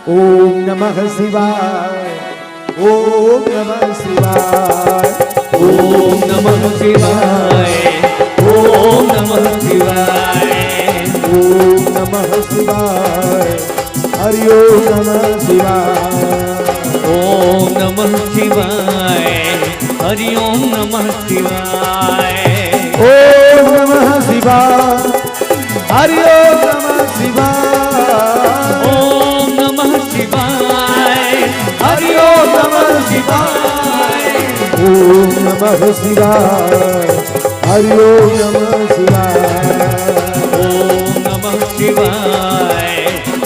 ओम नमः शिवाय, ओम नमः शिवाय, ओम नमः शिवाय, ओम नमः शिवाय, ओम नमः शिवाय, हरि ओम नमः शिवाय, ओम नमः शिवाय, हरि ओम नमः शिवाय, ओम नमः शिवाय, हरि ओम नमः शिवाय, ओम नमः शिवाय, हरि ओम नमः शिवाय, ओम नमः शिवाय, हरि ओम नमः शिवाय, ओम नमः शिवाय,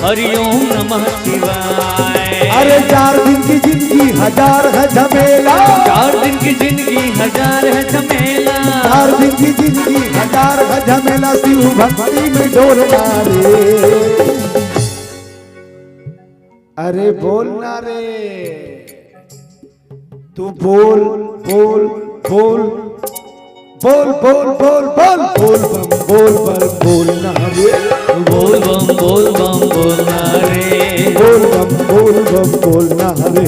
हरि ओम नमः शिवाय। अरे 4 दिन की जिंदगी 1000 है झमेला, 4 दिन की जिंदगी 1000 है झमेला, 4 दिन की जिंदगी 1000 है झमेला, शिव भक्ति में डोलना रे। अरे बोलना रे, तू बोल बोल बोल बोल बोल बोल बोल बोल बम बोल बम बोलना रे, बोल बम बोलना रे, बोल बम बोलना रे,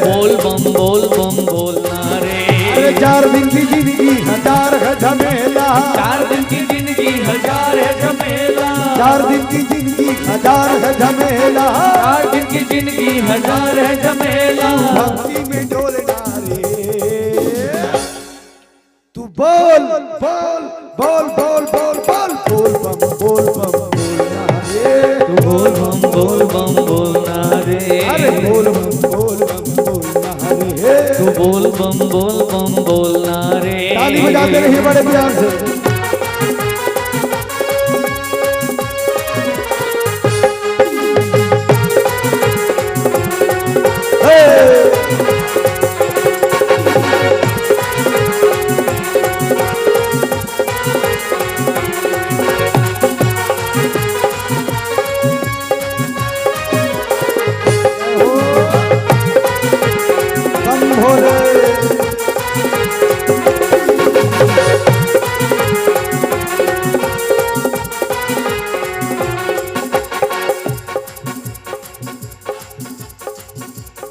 बोल बम बोलना रे। अरे 4 दिन की जिंदगी 1000 है झमेला, 4 दिन की जिंदगी 1000 है झमेला, 4 दिन की जिंदगी 1000 है झमेला, 4 दिन की जिंदगी 1000 है झमेला। भक्ति में डोलना रे, तू बोल बोल बोल बोल बोल बोल बोल बम बोलना रे, बोल बम बोलना रे, अरे बोल बम बोलना रे, तू बोल बम बोलना रे। ताली बजाते रहिए बड़े प्यार से।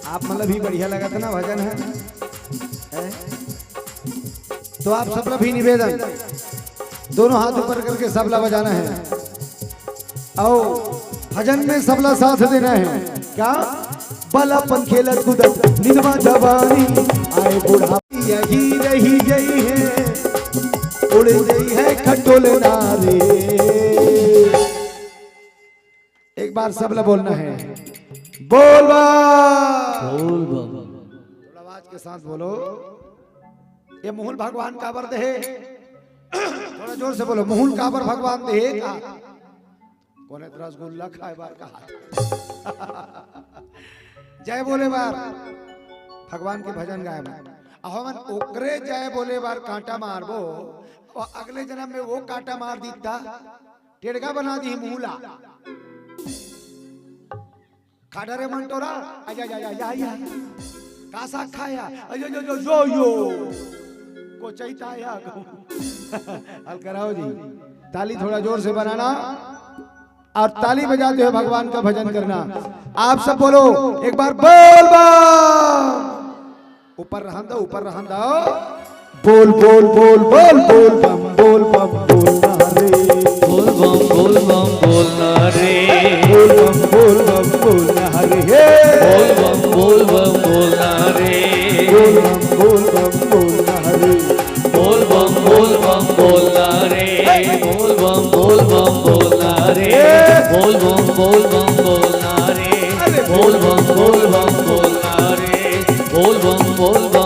आप मतलब ही बढ़िया लगा था ना भजन है? तो आप सबला भी निवेदन, दोनों हाथ ऊपर करके सबला बजाना है और भजन में सबला साथ देना है। क्या बलापन खेलत कूदत निगमा जवानी आए बुढ़ापी यही रही गई है, उड़ गई है खटोल नारे। एक बार सबला बोलना है, बोल बम, थोड़ा आवाज के साथ बोलो। ये मोहन भगवान का वर दे, थोड़ा जोर से बोलो, मोहन का वर भगवान दे का कौन है? रसगुल्ला खाए बार का जय बोले बार भगवान के भजन गाए हमन ओकरे जय बोले बार कांटा मारबो और अगले जन्म में वो कांटा मार दीता टेढ़गा बना दी मुहला खाड़ा रे मंटोरा आजा जा जा जा या कासा खाया अयो जो जो जो यो को चैता या हल कराओ जी। ताली थोड़ा जोर से बनाना और ताली बजाते हुए भगवान का भजन करना। आप सब बोलो एक बार बोल बम, ऊपर रहन दो, ऊपर रहन दो, बोल बोल बोल बोल बोल बम बोलना रे, बोल बम बोलना रे, बोल बम बोलना रे, बोल बम बोलना रे, बोल बम बोलना रे, बोल बम बोलना रे, बोल बम बोलना रे, बोल बम बोलना रे, बोल बम बोलना रे, बोल बम बोलना